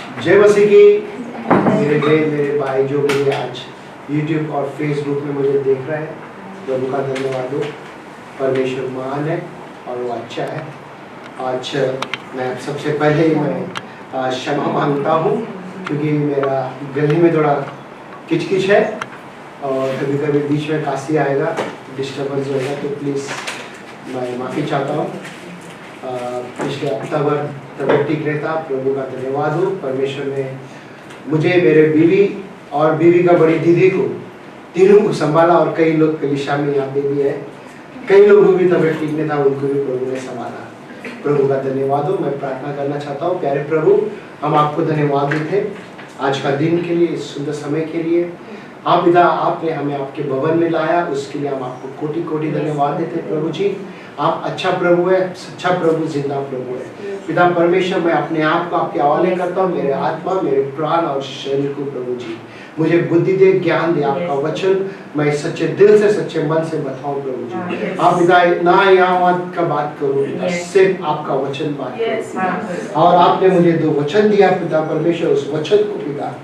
जय मसीह की। मेरे भाई जो मुझे आज YouTube और Facebook में मुझे देख रहे हैं, प्रभु का धन्यवाद हो। परमेश्वर महान है और वो अच्छा है। आज मैं सबसे पहले ही मैं क्षमा मांगता हूँ क्योंकि मेरा गले में थोड़ा किचकिच है और कभी कभी बीच में काशी आएगा, डिस्टर्बेंस होगा, तो प्लीज़ मैं माफ़ी चाहता हूँ। पिछले हफ्ता भर तबियत ठीक रहता, प्रभु का धन्यवाद हो। परमेश्वर ने मुझे, मेरे बीवी और बीवी का बड़ी दीदी को, तीनों को संभाला और कई लोग कलीसिया में यहाँ पे भी है, कई लोगों को भी तबियत ठीक नहीं था, उनको भी प्रभु ने संभाला। प्रभु का धन्यवाद हो। मैं प्रार्थना करना चाहता हूँ। प्यारे प्रभु, हम आपको धन्यवाद देते हैं आज का दिन के लिए, इस सुंदर समय के लिए। हाँ पिता, आपने हमें आपके भवन में लाया, उसके लिए हम आपको कोटि कोटि धन्यवाद देते हैं प्रभु जी। आप अच्छा प्रभु है, सच्चा प्रभु, जिंदा प्रभु है। पिता परमेश्वर, मैं अपने आप को आपके हवाले करता हूँ, मेरे आत्मा, मेरे प्राण और शरीर को प्रभु जी। मुझे बुद्धि दे, ज्ञान दे, आपका वचन मैं सच्चे दिल से, सच्चे मन से बताऊं प्रभु जी। आप पिता ना यहाँ का बात करो, सिर्फ आपका वचन बात करो। और आपने मुझे 2 वचन दिया पिता परमेश्वर, उस वचन को पिता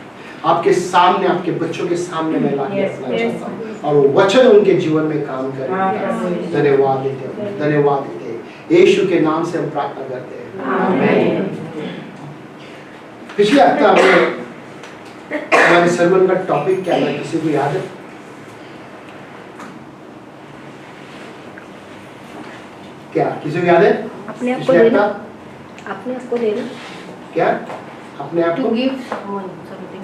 आपके सामने, आपके बच्चों के सामने मैं लाके रखना चाहता हूँ और वो वचन उनके जीवन में काम करें। धन्यवाद देते हैं, धन्यवाद देते हैं। यीशु के नाम से हम प्रार्थना करते हैं, आमीन। पिछले हफ्ता हमारे सर्मन का टॉपिक क्या था, किसी को याद है? क्या किसी को याद है? अपने आप को देना, अपने आप को देना। क्या अपने आप को?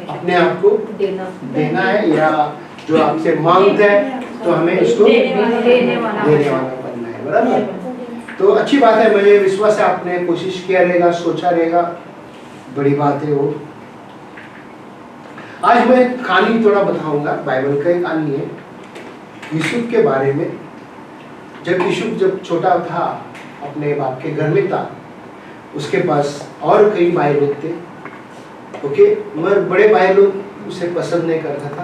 अपने आप को देना है, या जो आपसे मांगते हैं तो हमें इसको देने वाला बनना है, बराबर? तो अच्छी बात है, मुझे विश्वास है आपने कोशिश किया रहेगा, सोचा रहेगा, बड़ी बात है वो। आज मैं कहानी थोड़ा बताऊंगा, बाइबल का एक कहानी है यूसुफ के बारे में। जब यूसुफ जब छोटा था, अपने बाप के घर में था, उसके पास और कई भाई लोग थे, ओके, मगर बड़े भाई लोग उसे पसंद नहीं करता था।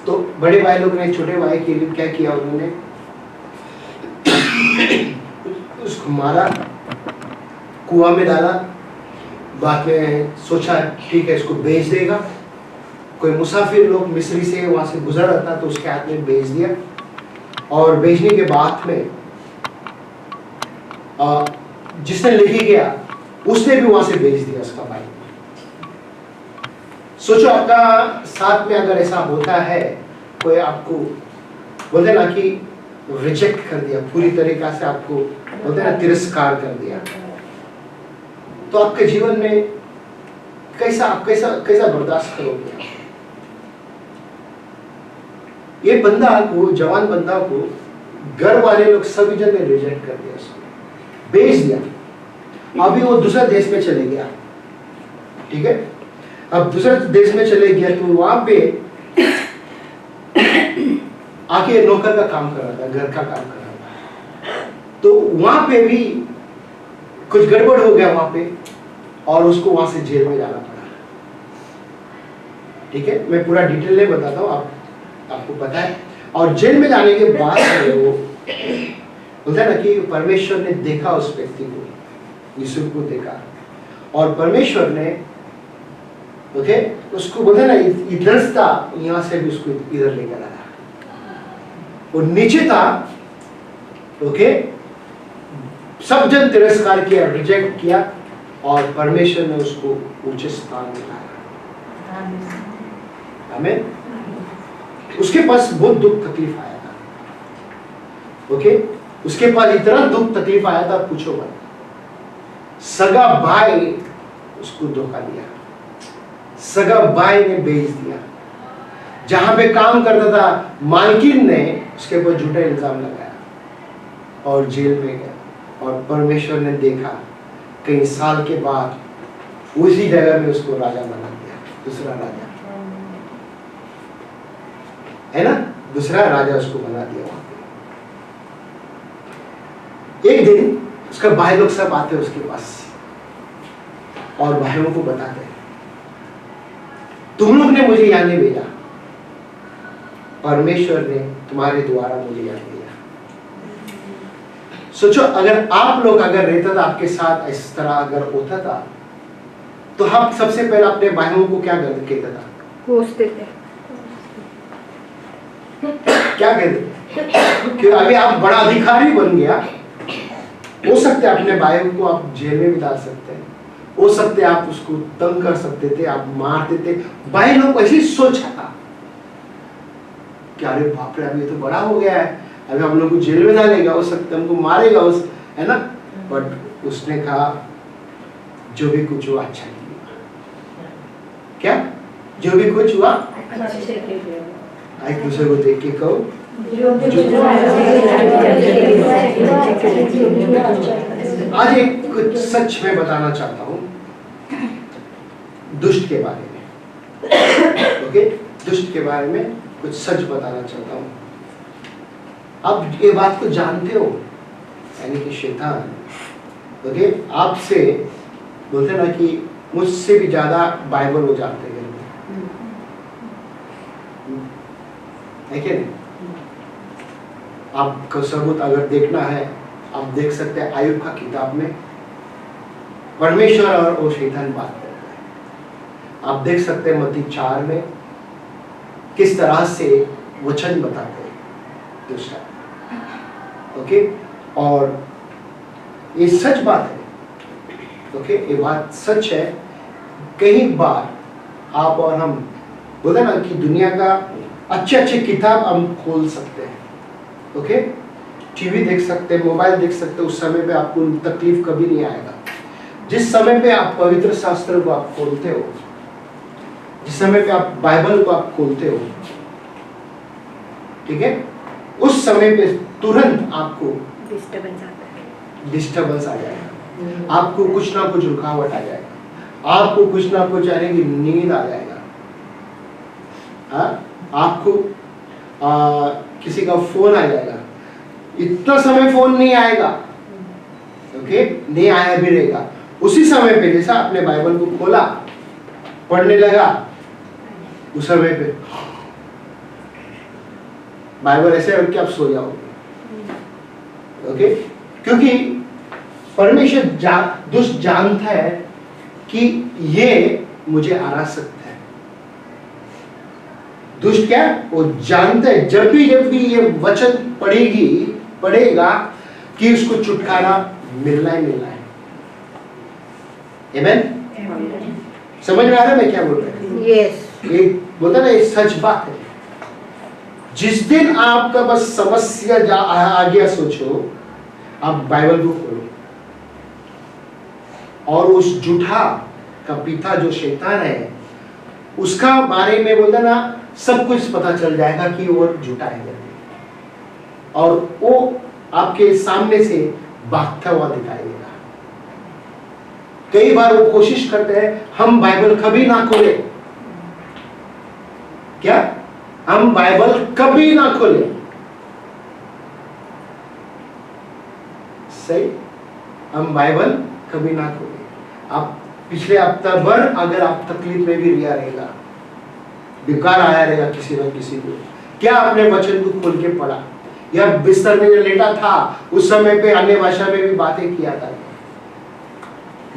तो बड़े भाई लोग ने छोटे भाई के लिए क्या किया, उन्होंने उसको मारा, कुआं में डाला। बाद में सोचा ठीक है, इसको बेच देगा। कोई मुसाफिर लोग मिस्री से वहां से गुजर रहा था तो उसके हाथ में बेच दिया। और बेचने के बाद में जिसने लेके गया उसने भी वहां से बेच दिया उसका भाई। सोचो आपका साथ में अगर ऐसा होता है, कोई आपको बोलते ना कि रिजेक्ट कर दिया, पूरी तरीका से आपको बोलते ना तिरस्कार कर दिया, तो आपके जीवन में कैसा बर्दाश्त करोगे? ये बंदा को, जवान बंदा को घर वाले लोग सभी जन ने रिजेक्ट कर दिया, उसको बेच दिया। अभी वो दूसरे देश में चले गया, ठीक है? अब दूसरे देश में चले गया तो वहां पे आके नौकर का काम कर रहा था, घर का काम कर रहा था। तो वहां पे भी कुछ गड़बड़ हो गया वहां पे और उसको वहां से जेल में जाना पड़ा, ठीक है? मैं पूरा डिटेल नहीं बताता हूँ, आपको पता है। और जेल में जाने के बाद वो बोलता है ना कि परमेश्वर ने देखा उस व्यक्ति को, यूसुफ को देखा, और परमेश्वर ने ओके उसको बोलते ना इधर था, यहाँ से भी उसको इधर लेकर आया। वो नीचे था, ओके, सब जन तिरस्कार किया, रिजेक्ट किया, और परमेश्वर ने उसको ऊंचे स्थान में लाया। आमीन। उसके पास बहुत दुख तकलीफ आया था, ओके, उसके पास इतना दुख तकलीफ आया था, पूछो मत। सगा भाई उसको धोखा दिया, सगा भाई ने बेच दिया। जहां पे काम करता था मालकिन ने उसके ऊपर झूठा इल्जाम लगाया और जेल में गया। और परमेश्वर ने देखा, कई साल के बाद उसी जगह में उसको राजा बना दिया, दूसरा राजा, है ना, दूसरा राजा उसको बना दिया वहां पे। एक दिन उसका भाई लोग सब आते उसके पास और भाइयों को बताते हैं, तुम लोग ने मुझे यहाँ नहीं भेजा, परमेश्वर ने तुम्हारे द्वारा मुझे यहाँ भेजा। सोचो अगर आप लोग अगर रहता था, आपके साथ इस तरह अगर होता था तो हम सबसे पहले अपने भाइयों को क्या कहते था? कोसते थे। क्या कहते? कि अभी आप बड़ा अधिकारी बन गया, हो सकते अपने भाइयों को आप जेल में भी डाल सकते हैं, हो सकते आप उसको तंग कर सकते थे, आप मारते थे। भाई लोग ऐसी सोचा था कि अरे बाप रे, अभी ये तो बड़ा हो गया है, अभी हम लोग को जेल में डालेगा, हो सकता हमको मारेगा, उस है ना। बट उसने कहा जो भी कुछ हुआ अच्छा नहीं हुआ। क्या? जो भी कुछ हुआ एक दूसरे को देख के कहो। आज एक कुछ सच मैं बताना चाहता हूँ दुष्ट के बारे में। ओके, दुष्ट के बारे में कुछ सच बताना चाहता हूँ। आप ये बात को जानते हो, यानी कि शैतान ओके आपसे बोलते ना कि मुझसे भी ज्यादा बाइबल वो जानते हैं, है क्या नहीं? आपको सबूत अगर देखना है, आप देख सकते हैं आयुब का किताब में परमेश्वर और वो शैतान बात करता है। आप देख सकते हैं मत्ती 4 में किस तरह से वचन बताते हैं दूसरा। ओके, और ये सच बात है। ओके, ये बात सच है। कई बार आप और हम बोलते ना कि दुनिया का अच्छे किताब हम खोल सकते हैं। ओके, टीवी देख सकते हैं, मोबाइल देख सकते हैं, उस समय पे आपको तकलीफ कभी नहीं आएगा। जिस समय पे आप पवित्र शास्त्र को आप खोलते हो, जिस समय पे आप बाइबल को आप खोलते हो, ठीक है, उस समय पे तुरंत आपको डिस्टर्बेंस आ जाएगा, आपको कुछ ना कुछ रुकावट आ जाएगा, आपको कुछ ना कुछ यानी कि नींद आ जाएगा। आपको किसी का फोन आ जाएगा, इतना समय फोन नहीं आएगा, ओके, नहीं आया भी रहेगा। उसी समय पे जैसा आपने बाइबल को खोला, पढ़ने लगा, उस समय पे बाइबल ऐसे रख के आप सो जाओगे। ओके, क्योंकि परमेश्वर दुष्ट जानता है कि ये मुझे हरा सकता है। दुष्ट क्या? वो जानते हैं जब भी ये वचन पढ़ेगा कि उसको छुटकारा मिलना ही मिलना है। आमेन? समझ में आ रहा है मैं क्या बोल रहा हूँ? यस। ये बोलता ना, ये सच बात है। जिस दिन आपका बस समस्या आ गया, सोचो आप बाइबल को खोलो और उस झूठा का पिता जो शैतान है उसका बारे में बोलता ना सब कुछ पता चल जाएगा कि वो झूठा है, और वो आपके सामने से भागता हुआ दिखाई देगा। कई बार वो कोशिश करते हैं हम बाइबल कभी ना खोले। क्या? हम बाइबल कभी ना खोले। सही, हम बाइबल कभी ना खोले। आप पिछले हफ्ता भर अगर आप तकलीफ में भी रिया रहेगा, बेकार आया रहेगा किसी न किसी को, क्या आपने वचन को खोल के पढ़ा, या बिस्तर में जो लेटा था उस समय पे अन्य भाषा में भी बातें किया था?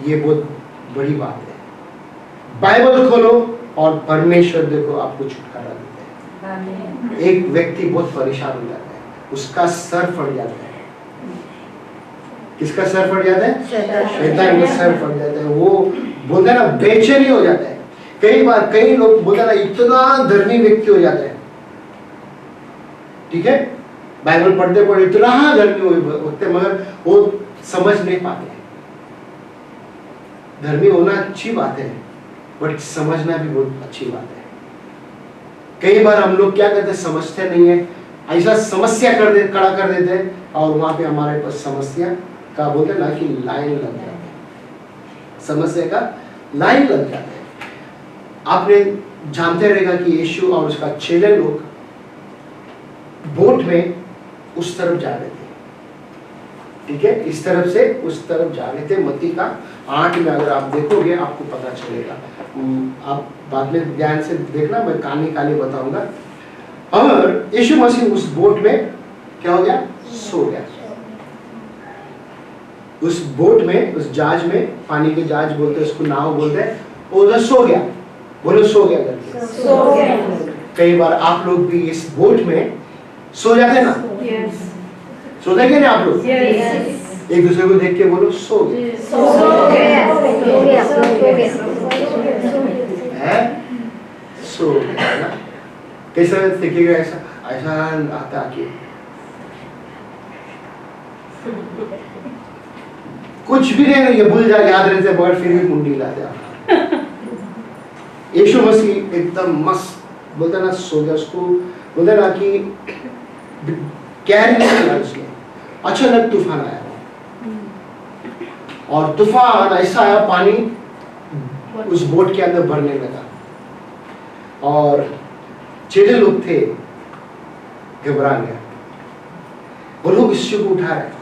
ये बहुत बड़ी बात है। बाइबल खोलो और परमेश्वर देखो आपको छुटकारा देता है। एक व्यक्ति बहुत परेशान हो जाता है, उसका सर फट जाता है। किसका सर फट जाता है? शैतान का सर फट जाता है। वो बोलता है ना, बेचैनी हो जाता है। कई बार कई लोग बोलते ना इतना धर्मी व्यक्ति हो जाता है, ठीक है, बाइबल पढ़ते पढ़ते इतना धर्मी होते, मगर वो समझ नहीं पाते। धर्मी होना अच्छी बात है, बट समझना भी बहुत अच्छी बात है। कई बार हम लोग क्या करते, समझते नहीं है, ऐसा समस्या खड़ा कर देते हैं, और वहां पे हमारे पास समस्या का बोलते ना कि लाइन लग जाता है, समस्या का लाइन लग जाता है। आपने जानते रहेगा कि यीशु और उसका चेले लोग बोट में उस तरफ जा रहे थे, ठीक है, इस तरफ से उस तरफ जा रहे थे। मत्ती का 8 में अगर आप देखोगे आपको पता चलेगा। आप बाद में ध्यान से देखना, मैं कहानी बताऊंगा। और यीशु मसीह उस बोट में क्या हो गया? सो गया। उस बोट में, उस जहाज में, पानी के जहाज बोलते हैं उसको, नाव बोलते हैं, वो उधर सो गया, बोलो सो गया करके। सो गया। कई बार आप लोग भी इस बोट में सो जाते ना, यस सोते क्या नहीं आप लोग? यस एक दूसरे को देख के बोलो सो गए। सो गया सो गया सो गया है सो गया ना। कैसा दिखेगा? ऐसा ऐसा आता कि कुछ भी नहीं, ये भूल जा, याद रहते मगर फिर भी मुंडी लाते आप। यीशु मसीह एकदम मस्त बोलते ना सो गया, उसको बोलते ना कि कैरी नहीं किया उसने। अचानक तूफान आया और तूफान ऐसा आया, पानी उस बोट के अंदर भरने लगा और चेले लोग थे, घबरा गया। वो लोग यीशु को उठा रहे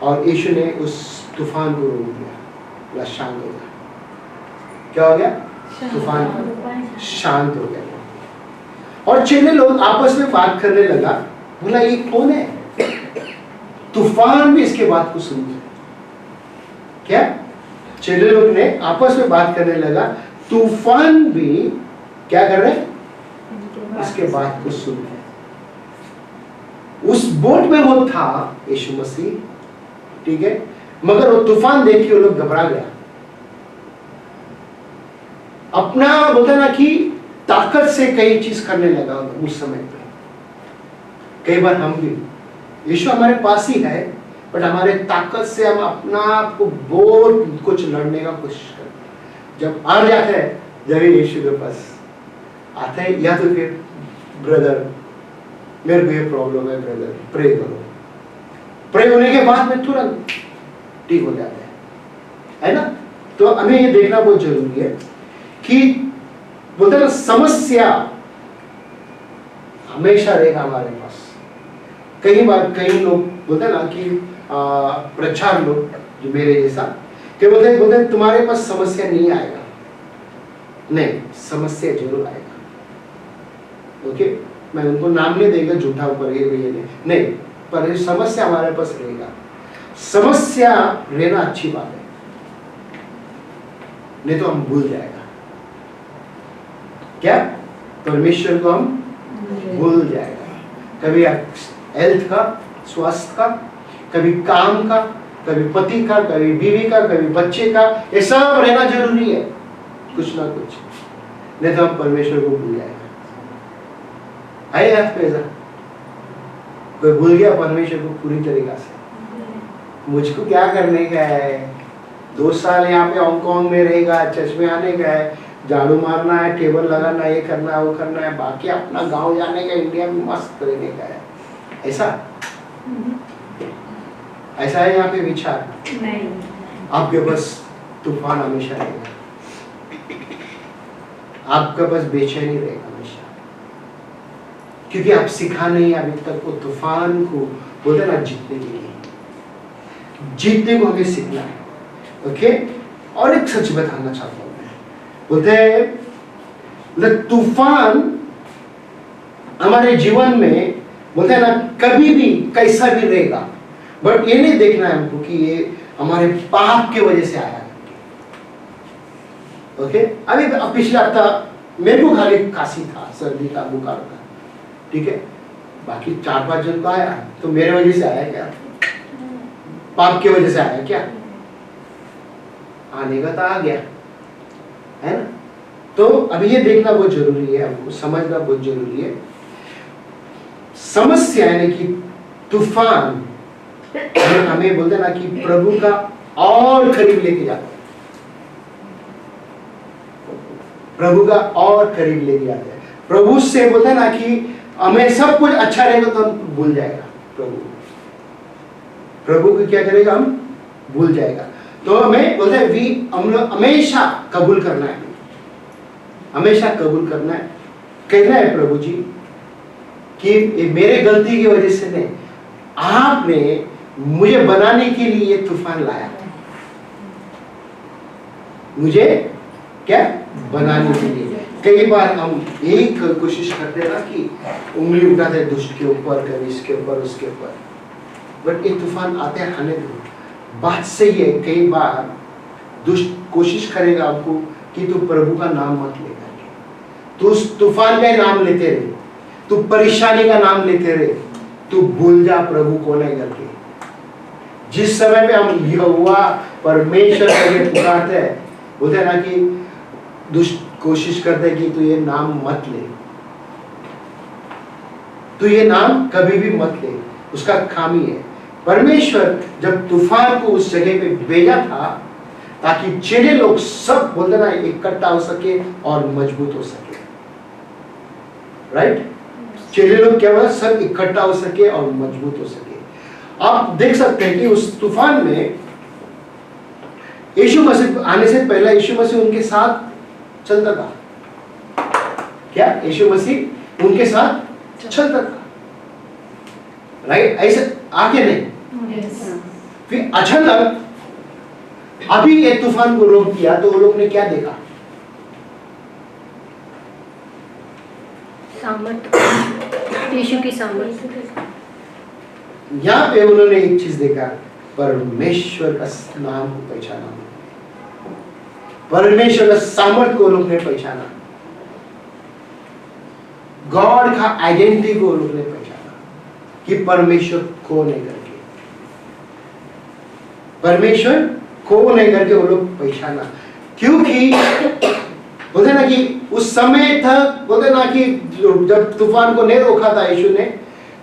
और यीशु ने उस तूफान को रोक दिया, बोला शांत हो गया। क्या हो गया? तूफान शांत हो गया। और चेले लोग आपस में बात करने लगा, बोला ये कौन है? तूफान भी इसके बात को सुन गया। क्या? चेले लोग ने आपस में बात करने लगा, तूफान भी क्या कर रहे? इसके बात को सुन रहे। उस बोट में वो था यीशु मसीह, ठीक है, मगर वो तूफान देख के वो लोग घबरा गया। अपना बोलते ना कि ताकत से कई चीज करने लगा उस समय पे। कई बार हम भी, यीशु हमारे पास ही है, बट हमारे ताकत से हम अपना आप को बहुत कुछ लड़ने का कोशिश करते हैं। जब हार जाते हैं, जब यीशु के पास आते हैं, या तो फिर ब्रदर मेरे को ये प्रॉब्लम है ब्रदर, प्रे करो। प्रे होने के बाद में तुरंत ठीक हो जाता है ना। तो हमें ये देखना बहुत जरूरी है कि बोलते ना समस्या हमेशा रहेगा हमारे पास। कई बार कई लोग बोलते ना कि प्रचार लोग जो मेरे जैसा कि बोलते तुम्हारे पास समस्या नहीं आएगा। नहीं, समस्या जरूर आएगा। ओके, मैं उनको नाम नहीं देगा झूठा ऊपर ये नहीं, पर समस्या हमारे पास रहेगा। समस्या रहना अच्छी बात है, नहीं तो हम भूल जाएगा। क्या? परमेश्वर को हम भूल जाएगा। कभी हेल्थ का, स्वास्थ्य का, कभी काम का, कभी पति का, कभी बीवी का, कभी बच्चे का, ये सब रहना जरूरी है कुछ ना कुछ, नहीं तो हम परमेश्वर को भूल जाएगा। है या ऐसा कोई भूल गया परमेश्वर को पूरी तरीका से? मुझको क्या करने का है? 2 साल यहाँ पे हांगकांग में रहेगा, चश्मे आने का है, झाड़ू मारना है, टेबल लगाना है, ये करना है, वो करना है, बाकी अपना गांव जाने का, इंडिया में मस्त रहने का है। ऐसा ऐसा है यहाँ पे विचार? नहीं। आपके पास तूफान हमेशा रहेगा, आपके पास बेचैनी रहेगा हमेशा, क्योंकि आप सीखा नहीं अभी तक वो तूफान को बोलते ना जीतने के लिए। जीतने को हमें सीखना है। ओके, और एक सच बताना चाहता हूं मैं, बोलते हैं तूफान हमारे जीवन में बोलते हैं ना कभी भी कैसा भी रहेगा, बट ये नहीं देखना है हमको कि ये हमारे पाप के वजह से आया। ओके, अभी पिछले हफ्ता मेरे को खाली खांसी था, सर्दी था, बुखार था, ठीक है, बाकी 4-5 जन को आया, तो मेरे वजह से आया क्या? पाप की वजह से आया क्या? आने का तो आ गया, है ना। तो अभी ये देखना बहुत जरूरी है, हमको समझना बहुत जरूरी है। समस्या यानी कि तूफान हमें बोलते ना कि प्रभु का और करीब लेके जाता है, प्रभु का और करीब लेके जाता है। प्रभु से बोलते ना कि हमें सब कुछ अच्छा रहेगा तो हम भूल जाएगा प्रभु को क्या करेगा? हम भूल जाएगा। तो हमें बोलते हैं हम हमेशा कबूल करना है, हमेशा कबूल करना है, कहना है प्रभु जी कि मेरे गलती की वजह से नहीं, आपने मुझे बनाने के लिए ये तूफान लाया, मुझे क्या बनाने के लिए। कई बार हम यही कोशिश करते हैं ना कि उंगली उठाते हैं दुष्ट के ऊपर, कभी इसके ऊपर, उसके ऊपर, बट ये तूफान आते आने दो। बात सही है, कई बार दुष्ट कोशिश करेगा आपको कि तू प्रभु का नाम मत ले करके, तू उस तूफान का नाम लेते रहे, तू परेशानी का नाम लेते रहे, तू भूल जा प्रभु कौन है करके। जिस समय पे हम यहोवा परमेश्वर करके पुकारते हैं, बोलते हैं ना कि दुष्ट कोशिश करते हैं कि तू ये नाम मत ले, तू ये नाम कभी भी मत ले, उसका खामी है। परमेश्वर जब तूफान को उस जगह पे भेजा था ताकि चेले लोग सब बोलते ना इकट्ठा हो सके और मजबूत हो सके, राइट? चेले लोग क्या हुआ, सब इकट्ठा हो सके और मजबूत हो सके। आप देख सकते हैं कि उस तूफान में यीशु मसीह आने से पहले यीशु मसीह उनके साथ चलता था। क्या यीशु मसीह उनके साथ चलता था, राइट? ऐसे आके नहीं। फिर अचानक अभी ये तूफान को रोक दिया तो वो लोग ने क्या देखा? सामर्थ, यीशु की सामर्थ। यहाँ पे उन्होंने एक चीज देखा, परमेश्वर का नाम को पहचाना, परमेश्वर का सामर्थ को लोग ने पहचाना, गॉड का आइडेंटिटी को लोग ने पहचाना कि परमेश्वर कौन है करके, परमेश्वर कौन है करके वो लोग पहचाना। क्योंकि बोलते ना कि उस समय तक बोलते ना कि जब तूफान को नहीं रोका था यीशु ने,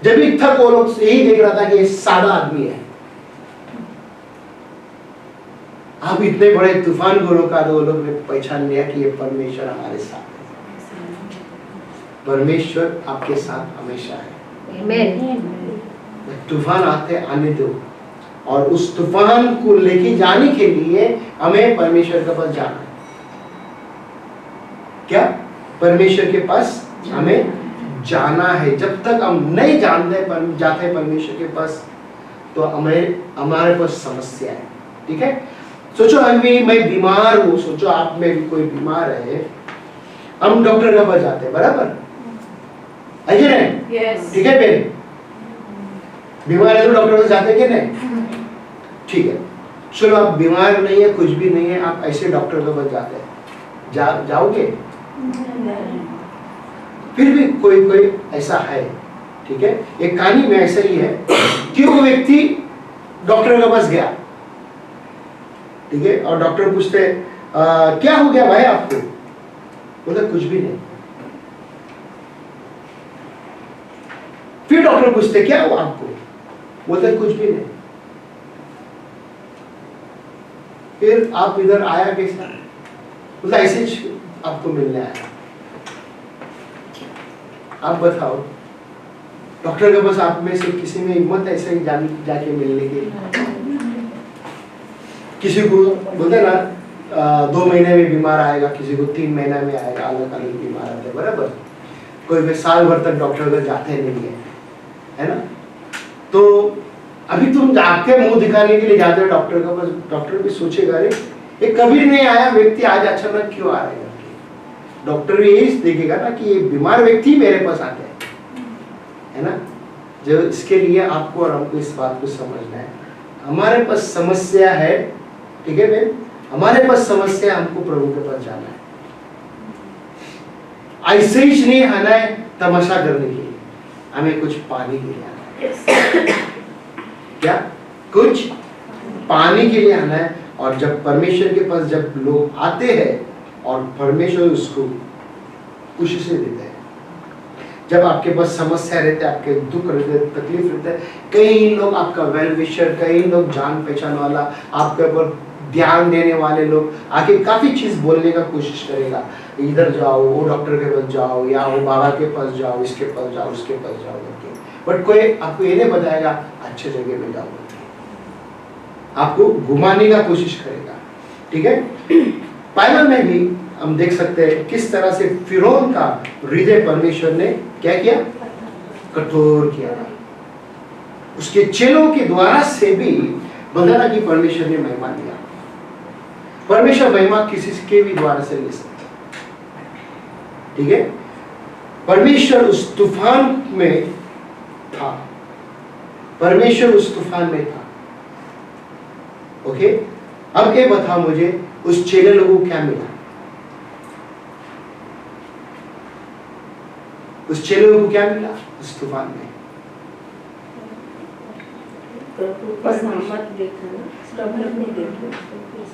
जब भी तक वो लोग यही देख रहा था कि ये सादा आदमी है। अब इतने बड़े तूफान को रोका तो वो लोग ने पहचान लिया कि ये परमेश्वर हमारे साथ है, परमेश्वर आपके साथ हमेशा है। तूफान आने दो, और उस तूफान को लेके जाने के लिए हमें परमेश्वर के पास जाना है। क्या? परमेश्वर के पास हमें जाना है। जब तक हम नहीं जाते परमेश्वर के पास तो हमारे पास समस्या है। ठीक है? सोचो अभी मैं बीमार हूँ, सोचो आप में भी कोई बीमार है, हम डॉक्टर के पास जाते हैं, बराबर है कि नहीं? Yes. ठीक है बेन, बीमार है तो डॉक्टर के पास जाते कि नहीं? ठीक है, चलो आप बीमार नहीं है, कुछ भी नहीं है, आप ऐसे डॉक्टर के पास जाते हैं, जाओगे? फिर भी कोई ऐसा है, ठीक है? एक कहानी में ऐसा ही है कि वो व्यक्ति डॉक्टर के पास गया, ठीक है, और डॉक्टर पूछते क्या हो गया भाई आपको? बोला कुछ भी नहीं। फिर डॉक्टर पूछते क्या हुआ आपको? बोलते कुछ भी नहीं। फिर आप इधर आया कैसा? बोला ऐसे ही आपको मिलने आया। आप बताओ, डॉक्टर के पास आप में से किसी में हिम्मत ऐसे ही जाके मिलने की? किसी को बोलते ना 2 महीने में बीमार आएगा, किसी को 3 महीना में आएगा, अलग अलग बीमार आते हैं, बराबर? कोई भी साल भर तक डॉक्टर के जाते नहीं है ना? तो अभी तुम आपके मुंह दिखाने के लिए जाते हो डॉक्टर के पास, डॉक्टर भी सोचेगा अरे ये कभी नहीं आया व्यक्ति आज अचानक क्यों आ रहा है? डॉक्टर भी यही देखेगा ना कि ये बीमार व्यक्ति मेरे पास आते हैं, है ना? जो इसके लिए आपको और हमको इस बात को समझना है, हमारे पास समस्या है, ठीक है बेन? हमारे पास समस्या, हमको प्रभु के पास जाना है। ऐसे ही नहीं आना है तमाशा करने के लिए, हमें कुछ पाने के लिए आना है। क्या? कुछ पाने के लिए आना है। और जब परमेश्वर के पास जब लोग आते हैं और परमेश्वर उसको खुशी से देते हैं, जब आपके पास समस्या रहते हैं, आपके दुख रहते हैं, तकलीफ रहते हैं, कई लोग आपका वेल विशर, कई लोग जान पहचान वाला, आपके ऊपर ध्यान देने वाले लोग आके काफी चीज बोलने का कोशिश करेगा, इधर जाओ, वो डॉक्टर के पास जाओ, या वो बाबा के पास जाओ, इसके पास जाओ, उसके पास जाओ करके। बट कोई आपको ये नहीं बताएगा अच्छे जगह में जाओ, आपको घुमाने का कोशिश करेगा। ठीक है? बाइबल में भी हम देख सकते हैं किस तरह से फिरौन का हृदय परमेश्वर ने क्या किया? कठोर किया। उसके चेलों के द्वारा से भी बदला कि परमेश्वर ने महिमा दिया। परमेश्वर महिमा किसी के भी द्वारा से ले सकता, ठीक है? परमेश्वर उस तूफान में था, परमेश्वर उस तूफान में था। ओके? अब ये बताओ मुझे, उस चेले लोगों को क्या मिला? उस चेले लोगों को क्या मिला उस तूफान में?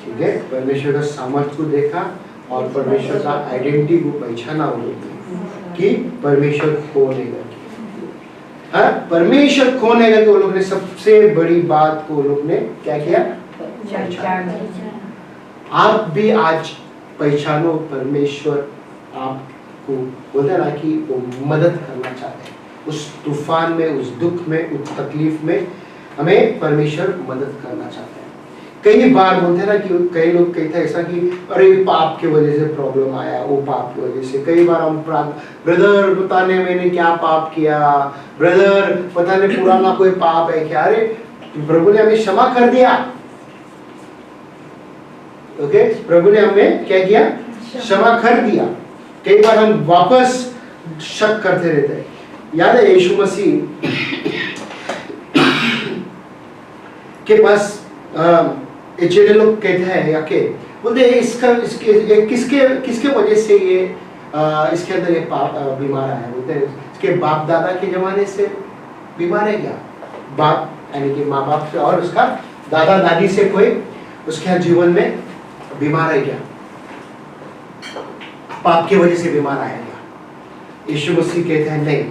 ठीक है, परमेश्वर का सामर्थ को देखा और परमेश्वर का आइडेंटिटी को पहचाना वो लोग कि परमेश्वर कौन है। हाँ, परमेश्वर कौन है तो वो लोग ने सबसे बड़ी बात को वो लोग ने क्या किया? आप भी आज पहचानो परमेश्वर आपको बोलते हैं ना कि वो मदद करना चाहते हैं उस तूफान में, उस दुख में, उस तकलीफ में हमें परमेश्वर मदद करना चाहते हैं। कई बार बोलते हैं ना कि कई लोग कहते हैं ऐसा कि अरे पाप की वजह से प्रॉब्लम आया, वो पाप की वजह से। कई बार हम ब्रदर पता नहीं मैंने क्या पाप किया, ब्रदर पता नहीं पुराना कोई पाप है क्या। अरे प्रभु ने हमें क्षमा कर दिया। ओके, प्रभु ने हमें क्या किया? क्षमा कर दिया। कई बार हम वापस शक करते रहते हैं। याद है यीशु मसीह के पास चेले लोग कहते हैं या के बोलते इसका इसके किसके वजह से ये इसके अंदर ये बीमार है। बोलते हैं इसके बाप दादा के जमाने से बीमार है क्या? बाप यानी कि माँ बाप से और उसका दादा दादी से कोई उसके जीवन में बीमार है क्या? पाप की वजह से बीमार आया क्या? यीशु मसीह कहते हैं नहीं,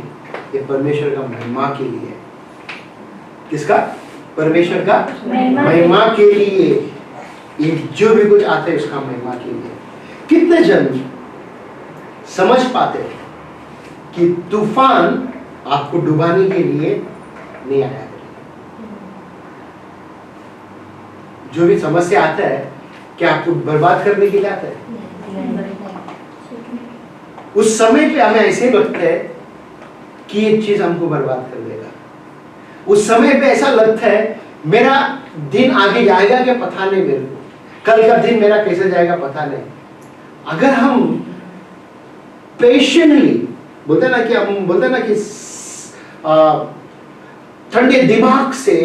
ये परमेश्वर का महिमा के लिए है। किसका? परमेश्वर का महिमा के लिए। ये जो भी कुछ आता है उसका महिमा के लिए। कितने जन समझ पाते हैं कि तूफान आपको डुबाने के लिए नहीं आया? जो भी समस्या आता है क्या आपको बर्बाद करने के लिए आता है? उस समय पे हमें ऐसे लगता है कि ये चीज हमको बर्बाद कर देगा। उस समय पे ऐसा लगता है मेरा दिन आगे जाएगा क्या पता नहीं, मेरे को कल का दिन मेरा कैसे जाएगा पता नहीं। अगर हम पेशेंटली बोलते ना कि हम बोलते ना कि ठंडे दिमाग से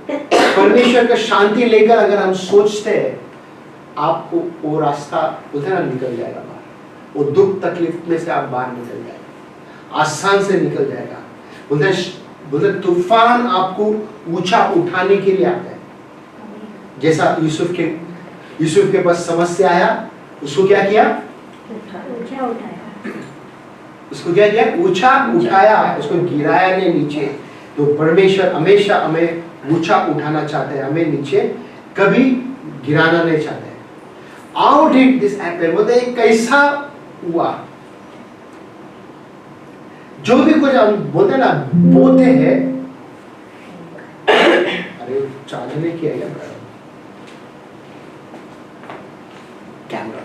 परमेश्वर का शांति लेकर अगर हम सोचते हैं, आपको वो रास्ता बोलते ना निकल जाएगा बाहर। वो दुख तकलीफ में से आप बाहर निकल जाएगा, आसान से निकल जाएगा। बोलते तूफान आपको ऊंचा उठाने के लिए आता है। जैसा यूसुफ के पास समस्या आया, उसको क्या किया? ऊंचा उठाया। उसको क्या किया? ऊंचा उठाया, उसको गिराया नहीं नीचे। तो परमेश्वर हमेशा हमें ऊंचा उठाना चाहते हैं, हमें नीचे कभी गिराना नहीं चाहते। How did this happen? बोलते कैसा हुआ? जो भी कुछ हम बोलते ना बोते हैं। अरे चार्ज नहीं किया क्या कैमरा?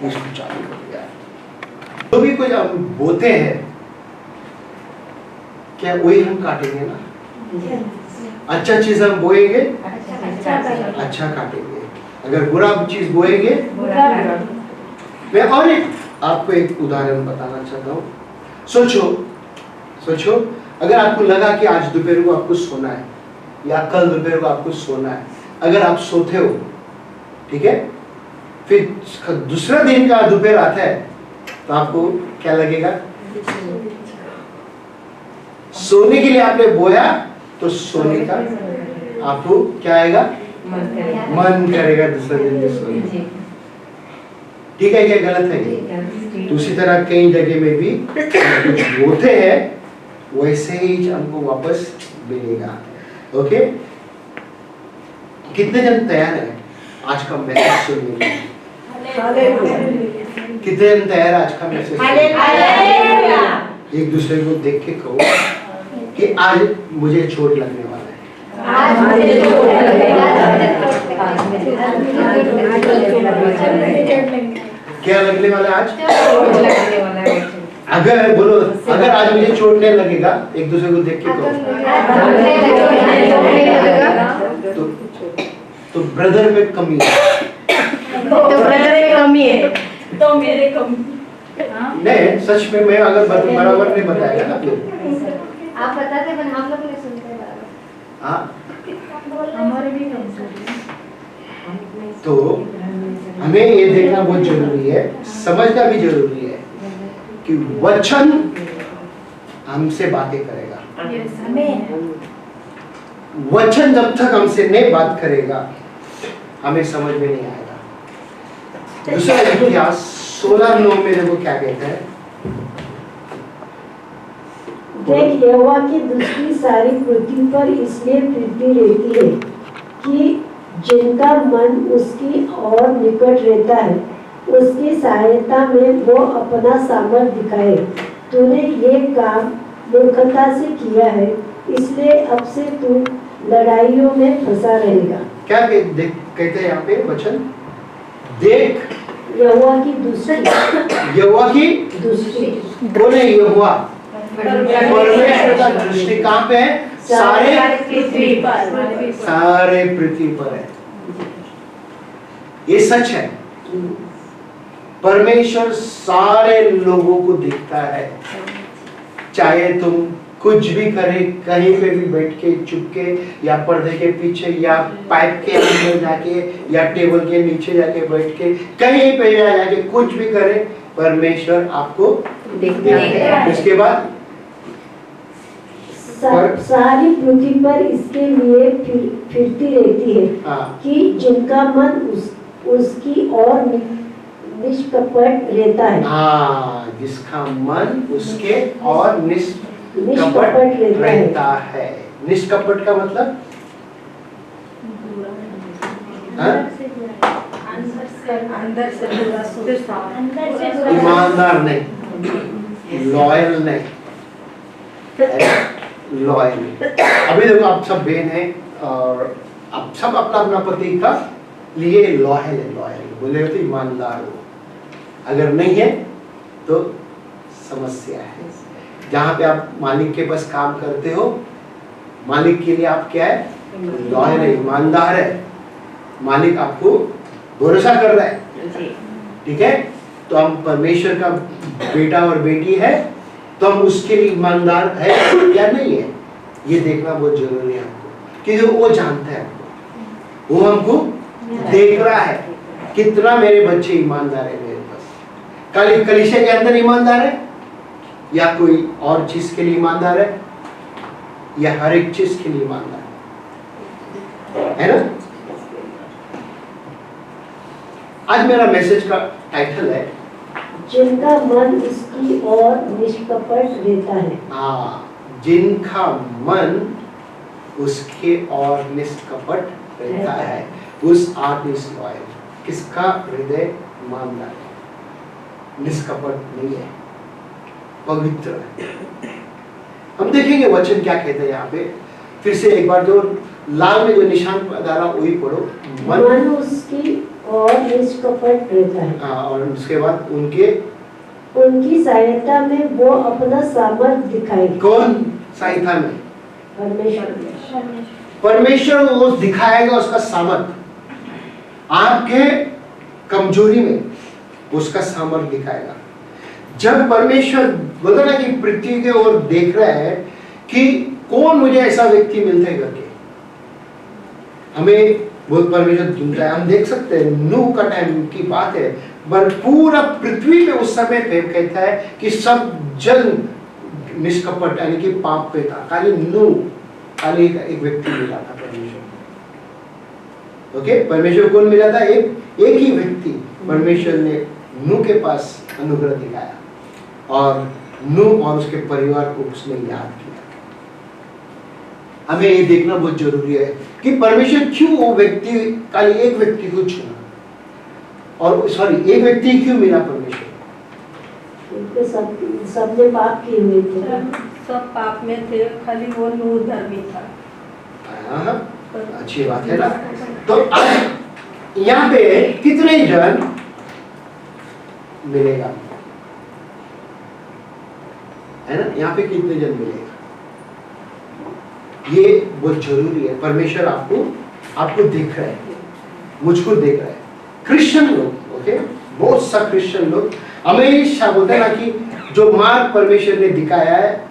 इसको चालू कर दिया। जो भी कुछ हम बोते हैं क्या वही हम काटेंगे ना? अच्छा चीज हम बोएंगे, अच्छा काटेंगे। अगर बुरा चीज बोएंगे, मैं और आपको एक उदाहरण बताना चाहता हूँ। सोचो अगर आपको लगा कि आज दोपहर को आपको सोना है या कल दोपहर को आपको सोना है, अगर आप सोते हो, ठीक है, फिर दूसरा दिन का दोपहर आता है तो आपको क्या लगेगा? सोने के लिए आपने बोया तो सोने का आपको क्या आएगा? मन करेगा दूसरा दिन में सोने। ठीक है क्या गलत है? दूसरी तरह कई जगह में भी कुछ बोलते हैं वैसे ही हमको वापस मिलेगा। ओके, कितने जन तैयार है आज का मैसेज सुनने के? कितने जन तैयार है आज का मैसेज? एक दूसरे को देख के कहो कि आज मुझे चोट लगने वाला है। क्या लगने वाला आज? अगर बोलो अगर आज मुझे चोट नहीं लगेगा, एक दूसरे को देख के कहो। तो ब्रदर में कमी है। तो मेरे कमी नहीं, सच में मैं अगर बराबर नहीं बताएगा ना फिर आप बताते पर हम लोग नहीं सुनते बराबर। हाँ, हमारे भी कमजोरी तो हमें ये देखना बहुत जरूरी है, समझना भी जरूरी है कि वचन हमसे बातें करेगा। वचन जब तक हमसे नहीं बात करेगा हमें समझ में नहीं आएगा। दूसरा इतिहास 16:9 में देखो क्या कहता है। देख, यहोवा की दृष्टि सारी पृथ्वी पर इसलिए फिरती रहती है कि जिनका मन उसकी ओर निकट रहता है, उसकी सहायता में वो अपना सामर्थ दिखाए। तूने ये काम मूर्खता से किया है, इसलिए अब से तू लड़ाइयों में फंसा रहेगा। क्या कहते हैं यहाँ पे वचन? देख, यहोवा की दृष्टि, यहोवा की दृष्टि, कौन है यहोवा? परमेश्वर का दृष्टि कहाँ पे है? सारे पृथ्वी पर, सारे पृथ्वी पर है। ये सच है। परमेश्वर सारे लोगों को देखता है, चाहे तुम कुछ भी करे, कहीं पे भी बैठ के चुपके या पर्दे के पीछे या पाइप के अंदर जाके या टेबल के नीचे जाके बैठ के कहीं पे जाके कुछ भी करे, परमेश्वर आपको देखता है। उसके बाद सारी पृथ्वी पर इसके लिए फिरती रहती है कि जिनका मन उसकी ओर निष्कपट रहता है। हाँ, जिसका मन उसके और निष्कपट रहता है। निष्कपट का मतलब ईमानदार नहीं, लॉयल नहीं, लॉयल। अभी देखो आप सब बहन हैं और आप सब अपना अपना पति का लिए लॉयल है, लॉयल बोले तो ईमानदार हो। अगर नहीं है तो समस्या है। जहाँ पे आप मालिक के पास काम करते हो, मालिक के लिए आप क्या है? लॉयल है, ईमानदार है। मालिक आपको भरोसा कर रहा है, ठीक है? तो हम परमेश्वर का बेटा और बेटी है, तो हम उसके लिए ईमानदार है या नहीं है, ये देखना बहुत जरूरी है हमको, क्योंकि वो जानता है हमको, वो हमको देख रहा है कितना मेरे बच्चे ईमानदार है मेरे पास। कलीसिया के अंदर ईमानदार है या कोई और चीज के लिए ईमानदार है, या हर एक चीज के लिए ईमानदार है ना? आज मेरा मैसेज का टाइटल है जिनका मन उसकी ओर निष्कपट रहता है। हाँ, जिनका मन उसके और निष्कपट रहता है, उस आर्ट इज लॉयल। किसका हृदय ईमानदार है, निष्कपट नहीं है, पवित्र है। हम देखेंगे वचन क्या कहते हैं यहाँ पे। फिर से एक बार जो लाल में जो निशान डाला वही पढ़ो। मन उसकी और निष्कपट रहता है। हाँ, और उसके बाद उनकी सहायता में वो अपना सामर्थ दिखाए। कौन सहायता में? परमेश्वर वो दिखाएगा उसका सामर्थ। आपके कमजोरी में उसका सामर्थ दिखाएगा। जब परमेश्वर बोलता ना कि पृथ्वी के ओर देख रहा है कि कौन मुझे ऐसा व्यक्ति मिलता है करके, हमें बहुत परमेश्वर ढूंढता है। हम देख सकते हैं नूह का टाइम की बात है, पर पूरा पृथ्वी पे उस समय पे कहता है कि सब जन निष्कपट यानी कि पाप पे था। खाली नूह, खाली एक व्यक्ति मिला था परमेश्वर। ओके, परमेश्वर कौन मिला था? एक ही व्यक्ति। परमेश्वर ने नूह के पास अनुग्रह दिखाया और नूह और उसके परिवार को उसने याद किया। हमें ये देखना बहुत जरूरी है कि परमेश्वर क्यों वो व्यक्ति, खाली एक व्यक्ति को चुना, और सॉरी एक व्यक्ति क्यों मिला परमेश्वर? सबने पाप किए हुए थे, सब पाप में थे, खाली वो नूह धर्मी था। अच्छी बात है ना। तो आज यहाँ पे कितने जन मिलेगा, है ना? यहाँ पे कितने जन मिलेगा, ये बहुत जरूरी है। परमेश्वर आपको देख रहा है, मुझको देख रहा है। क्रिश्चियन लोग, ओके, बहुत सा क्रिश्चियन लोग हमेशा बोलते हैं ना कि जो मार्ग परमेश्वर ने दिखाया है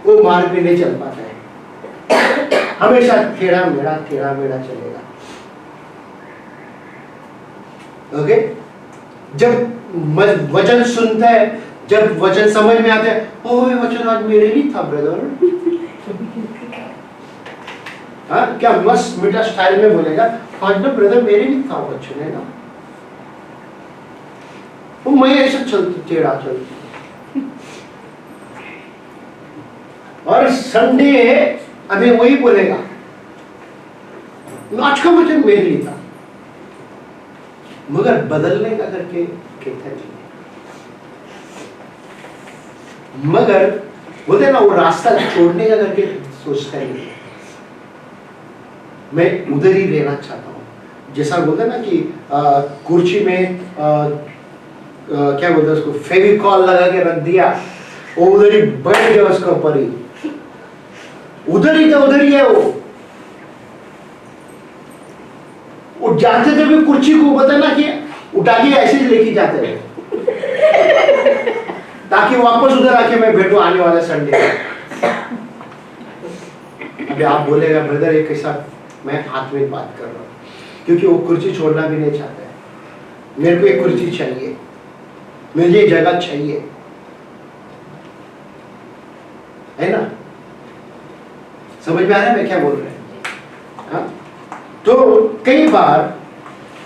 वो मार्ग में नहीं चल पाता है, हमेशा टेढ़ा मेढ़ा चलेगा। ओके, जब वचन सुनता है, जब वचन समझ में आता है, ओह वचन आज मेरे लिए था ब्रदर, हाँ क्या मस्त मीठा स्टाइल में बोलेगा, आज ना ब्रदर मेरे लिए था वचन, है ना, वो मैं ऐसा चलती टेढ़ा चलती, और संडे हमें वही बोलेगा, आज का वचन मेरे लिए था, मगर बदलने का करके कहता नहीं, मगर बोलते ना वो रास्ता छोड़ने का करके सोचता ही, मैं उधर ही रहना चाहता हूँ, जैसा बोलते ना कि कुर्सी में क्या बोलते हैं उसको, फेविकॉल लगा के रख दिया, वो उधर ही बैठ गया उसके ऊपर ही, उधर ही का उधर ही है वो जाते थे भी कुर्सी को पता ना कि उठा के ऐसे ही लेके जाते रहे, ताकि वापस उधर आके मैं बैठू आने वाला संडे। अभी आप बोलेगा ब्रदर एक कैसा, मैं आत्मिक बात कर रहा हूँ, क्योंकि वो कुर्सी छोड़ना भी नहीं चाहता है, मेरे को एक कुर्सी चाहिए, मुझे ये जगह चाहिए, है ना, समझ में आ रहा है मैं क्या बोल रहे हैं? हाँ? तो कई बार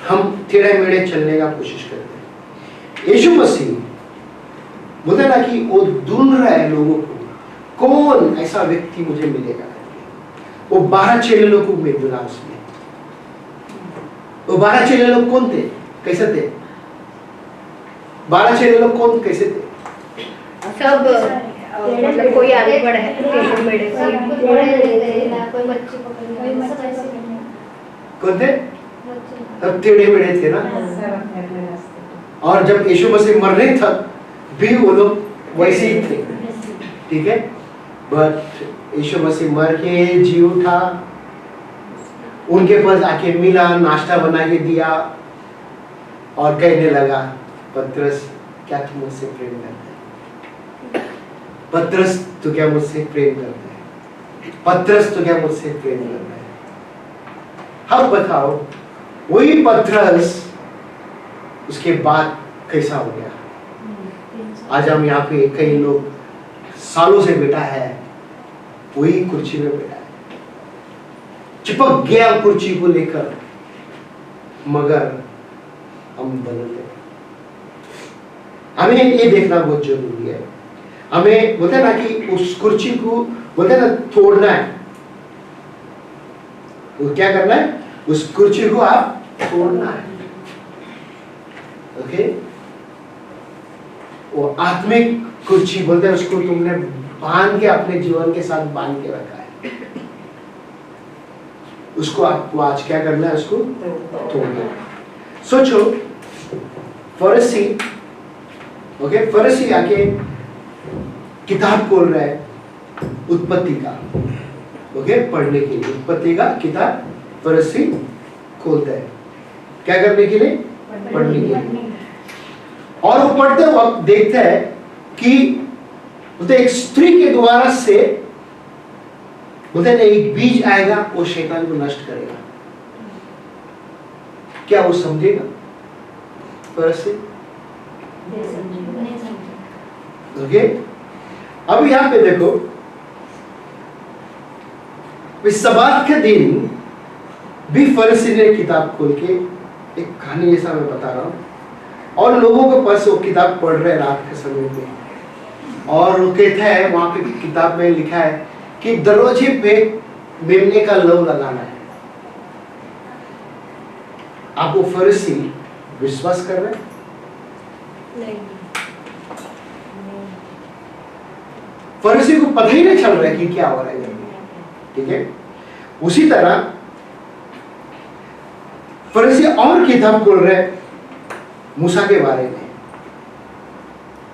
हम टेढ़े मेढ़े चलने का कोशिश करते हैं। यीशु मसीह बोलते हैं ना कि वो ढूंढ रहा है लोगों को, कौन ऐसा व्यक्ति मुझे मिलेगा, वो 12 चेले लोग को मिला उसमें, वो 12 चेले लोग कौन थे, कैसे थे, 12 चेले लोग कौन कैसे थे, सब मतलब कोई आगे बढ़ा है, टेढ़े मेढ़े से, कोई बच्चे पकड़, कौन थे, सब टेढ़े मेढ़े थे ना, और जब यीशु मसीह मरने तक भी वो लोग वैसे ही थे, ठीक है, बट यीशु मसीह मर के जी उठा, उनके पास आके मिला, नाश्ता बना के दिया और कहने लगा, पतरस क्या तुम मुझसे प्रेम करते हैं, पतरस तो क्या मुझसे प्रेम करते हैं, पतरस तो क्या मुझसे प्रेम करते हैं। अब बताओ वही पतरस उसके बाद कैसा हो गया, आज हम यहाँ पे कई लोग सालों से बैठा है, वही कुर्सी में बैठा है, चिपक गया कुर्सी को लेकर, मगर हम बदलते, हमें ये देखना बहुत जरूरी है, हमें बोलते हैं ना कि उस कुर्सी को बोलते हैं ना तोड़ना है, वो क्या करना है, उस कुर्सी को आप तोड़ना है, ओके, वो आत्मिक कुर्सी बोलते हैं उसको, तुमने बांध के अपने जीवन के साथ बांध के रखा है, उसको आपको आज क्या करना है, उसको तोड़ना है। सोचो फरीसी, ओके, फरीसी आके किताब खोल रहा है उत्पत्ति का, ओके, पढ़ने के लिए उत्पत्ति का किताब फरीसी खोलता है, क्या करने के लिए, पढ़ने के लिए, और वो पढ़ते वक्त देखता है कि बोलते एक स्त्री के द्वारा से बोलते हैं एक बीज आएगा, वो शैतान को नष्ट करेगा, क्या वो समझेगा फरीसी? ओके, अब यहाँ पे देखो, इस सब्बात के दिन भी फरीसी ने किताब खोल के, एक कहानी जैसा मैं बता रहा हूँ, और लोगों के पास वो किताब पढ़ रहे रात के समय में, और वो कहता है वहां पे किताब में लिखा है कि दरवाजे पे मेमने का लव लगाना है। आप वो फरीसी विश्वास कर रहे हैं? नहीं, फरीसी को पता ही नहीं चल रहा है कि क्या हो रहा है, ठीक है। उसी तरह फरीसी और किताब खोल रहे हैं मूसा के बारे में,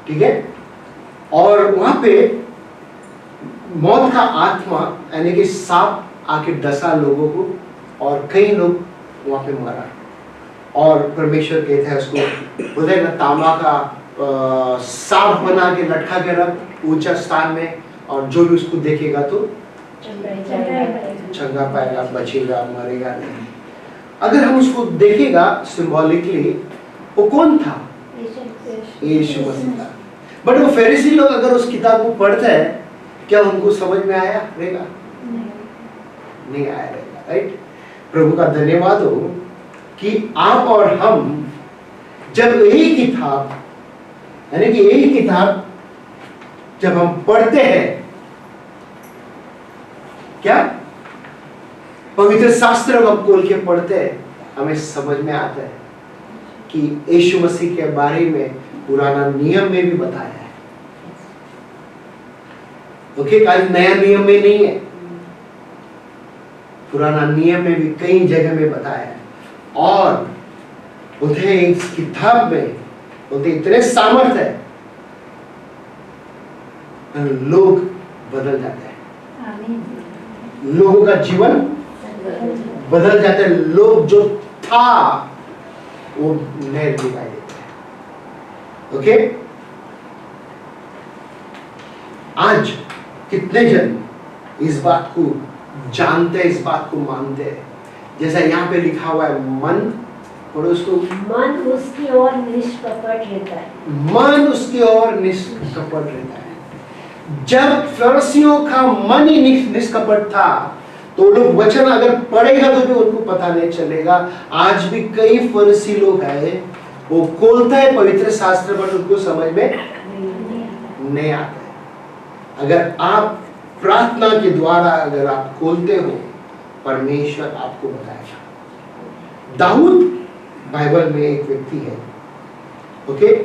ठीक है, और वहां पे मौत का आत्मा यानी कि सांप आके डसा लोगों को, और कई लोग वहां पे मरा, और परमेश्वर कहता है उसको, बोलते हैं ना, तांबा का सांप बना के लटका के रख ऊंचा स्थान में, और जो भी उसको देखेगा तो चंगा पाएगा, बचेगा, मरेगा नहीं। अगर हम उसको देखेगा सिंबॉलिकली, वो कौन था? यीशु मसीह था। बट वो फरीसी लोग अगर उस किताब को पढ़ते हैं, क्या उनको समझ में आया रहेगा? नहीं आया रहेगा, राइट? प्रभु का धन्यवाद हो कि आप और हम जब यही किताब, यानी कि यही किताब जब हम पढ़ते हैं, क्या पवित्र शास्त्र हम खोल के पढ़ते हैं, हमें समझ में आता है कि यीशु मसीह के बारे में पुराना नियम में भी बताया है। ओके, खाली नया नियम में नहीं है, पुराना नियम में भी कई जगह में बताया है। और बोलते इस किताब में बोलते इतने सामर्थ है, लोग बदल जाते हैं, लोगों का जीवन बदल जाता है, लोग जो था वो नए दिखाई देते हैं। ओके, आज कितने जन इस बात को जानते हैं, इस बात को मानते हैं? जैसा यहाँ पे लिखा हुआ है, मन और उसको, मन उसकी ओर निष्कपट रहता है। मन उसकी ओर निष्कपट रहता है। जब फरीसियों का मन ही निष्कपट था, तो लोग वचन अगर पढ़ेगा तो भी उनको पता नहीं चलेगा। आज भी कई फरीसी लोग हैं, वो खोलता है पवित्र शास्त्र पर, उनको समझ में नहीं आता है। अगर आप प्रार्थना के द्वारा अगर आप खोलते हो, परमेश्वर आपको बताएगा। दाऊद बाइबल में एक व्यक्ति है, ओके?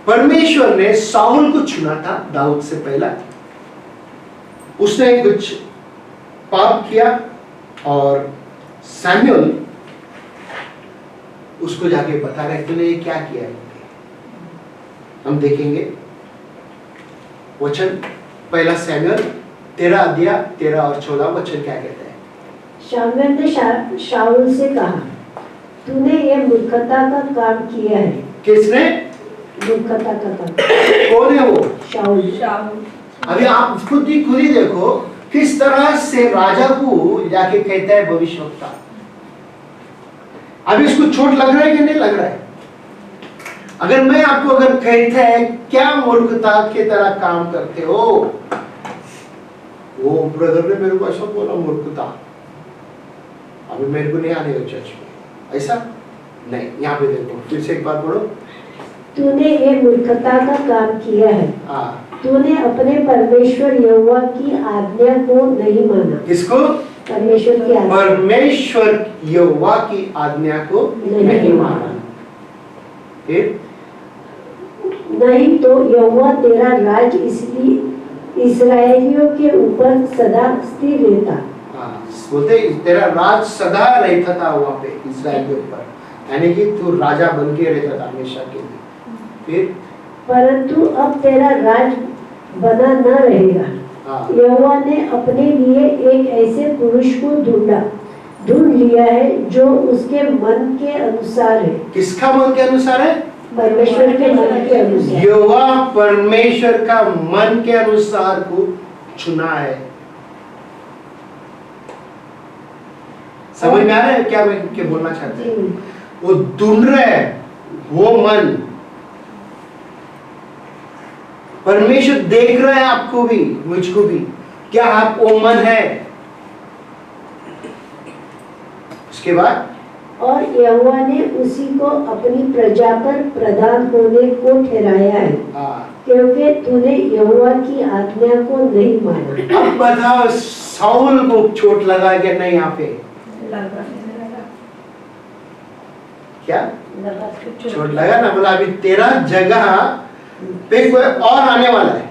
परमेश्वर ने साउल को चुना था दाऊद से पहला। उसने कुछ पाप किया और सैमुअल उसको जाके बता रहे तूने ये क्या किया है। हम देखेंगे वचन, पहला सैमुअल 13 अध्याय 13 और 14 वचन क्या कहते हैं? शामुएल ने शाऊल से कहा, तूने ये मूर्खता का काम किया है। किसने? मूर्खता का काम। कौन है वो? शाऊल। अभी आप खुद ही देखो किस तरह से राजा को जाके कहता है भविष्यवक्ता। अभी इसको चोट लग रहा है कि नहीं लग रहा है? अगर मैं आपको अगर कहता है क्या मूर्खता की तरह काम करते हो, वो ब्रदर ने मेरे को ऐसा बोला मूर्खता, अभी मेरे को नहीं आने दो चर्च में, ऐसा नहीं। यहाँ पे देखो फिर से एक बार पढ़ो, तूने ये मूर्खता का काम किया है। तूने अपने परमेश्वर यहोवा की आज्ञा को नहीं माना। किसको? परमेश्वर की आज्ञा। परमेश्वर यहोवा की आज्ञा को नहीं माना। फिर नहीं तो यहोवा तेरा राज इसलिए इस्राएलियों के ऊपर सदा स्थिर रहता। बोलते तेरा राज सदा रहता था वहाँ पे इस्राएल के ऊपर, यानी कि तू राजा बन के रहता था हमेशा के लिए। फिर परंतु अब तेरा राज बना न रहेगा। यहोवा ने अपने लिए एक ऐसे पुरुष को ढूंढ लिया है जो उसके मन के अनुसार है। किसका मन के अनुसार है? परमेश्वर के मन के अनुसार। यहोवा परमेश्वर का मन के अनुसार को चुना है। समझ में आ रहा है क्या मैं क्या बोलना चाहते हैं? वो ढूंढ रहा है वो मन। परमेश्वर देख रहा है आपको भी मुझको भी, क्या आप वो मन है? उसके बाद और यहोवा ने उसी को अपनी प्रजा पर प्रधान होने को ठहराया है, क्योंकि तूने यहोवा की आज्ञा को नहीं माना। अब बताओ साउल को चोट लगा क्या नहीं? यहाँ पे क्या चोट लगा ना? बोला अभी तेरा जगह पे कोई और आने वाला है।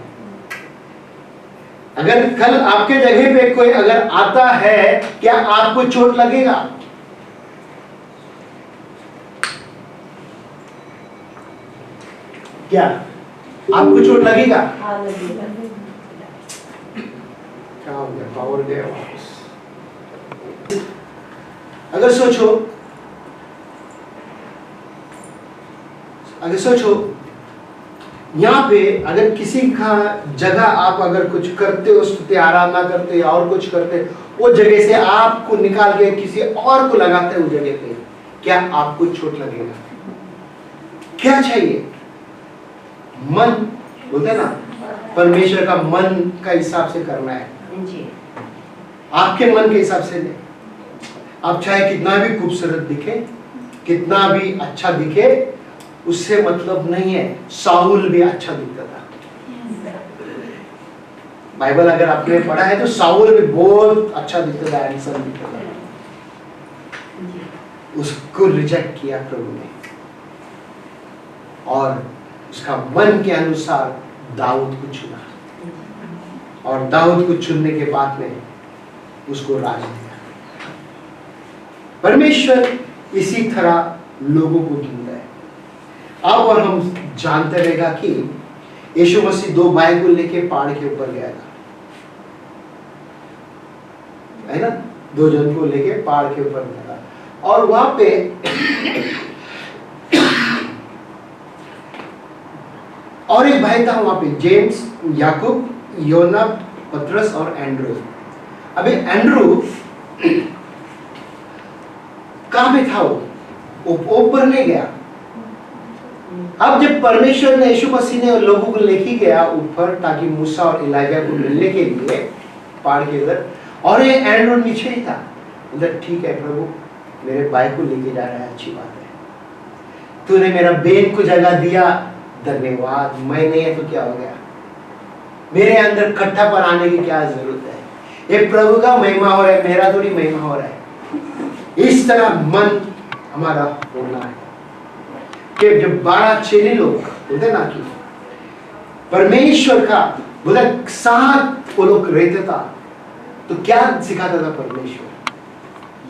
अगर कल आपके जगह पे कोई अगर आता है, क्या आपको चोट लगेगा? क्या आपको चोट लगेगा? क्या हो गया? पावर गया वापस। अगर सोचो यहाँ पे अगर किसी का जगह आप अगर कुछ करते हो, स्तुति आराधना करते हो और कुछ करते, वो जगह से आपको निकाल के किसी और को लगाते हो जगह पे, क्या आपको चोट लगेगा? क्या चाहिए? मन, बोलते हैं ना, परमेश्वर का मन का हिसाब से करना है, आपके मन के हिसाब से नहीं। आप चाहे कितना भी खूबसूरत दिखे, कितना भी अच्छा दिखे, उससे मतलब नहीं है। साउल भी अच्छा दिखता था। बाइबल अगर आपने पढ़ा है तो साउल भी बहुत अच्छा दिखता था, हैंडसम दिखता था। उसको रिजेक्ट किया प्रभु ने, और उसका मन के अनुसार दाऊद को चुना, और दाऊद को चुनने के बाद में उसको राज दिया। परमेश्वर इसी तरह लोगों को ढूंढता है। अब और हम जानते रहेगा कि यीशु मसीह 2 भाई को लेके पहाड़ के ऊपर गया था, है ना? 2 जन को लेके पहाड़ के ऊपर गया था, और वहां पे और एक भाई था वहां पे, जेम्स, याकूब, योना, पतरस और एंड्रू। अबे एंड्रू कहां पे था? वो ऊपर नहीं गया। अब जब परमेश्वर ने, यीशु मसीह ने लोगों को लेके गया ऊपर, ताकि मूसा और एलिया को मिलने के लिए पहाड़ के उधर, और ये एंड्रू नीचे ही था। उधर ठीक है प्रभु, मेरे भाई को लेके जा रहा है, अच्छी बात है। तूने मेरा बेन को जगह दिया, धन्यवाद। मैं नहीं है तो क्या हो गया? मेरे अंदर कट्ठा पर आने की क्या जरूरत है? ये प्रभु का महिमा हो रहा है, मेरा थोड़ी महिमा हो रहा है। इस तरह मन हमारा होना है कि जब 12 चेले लोग बोलते ना कि परमेश्वर का बोला साथ वो लोग रहते था, तो क्या सिखाता था परमेश्वर?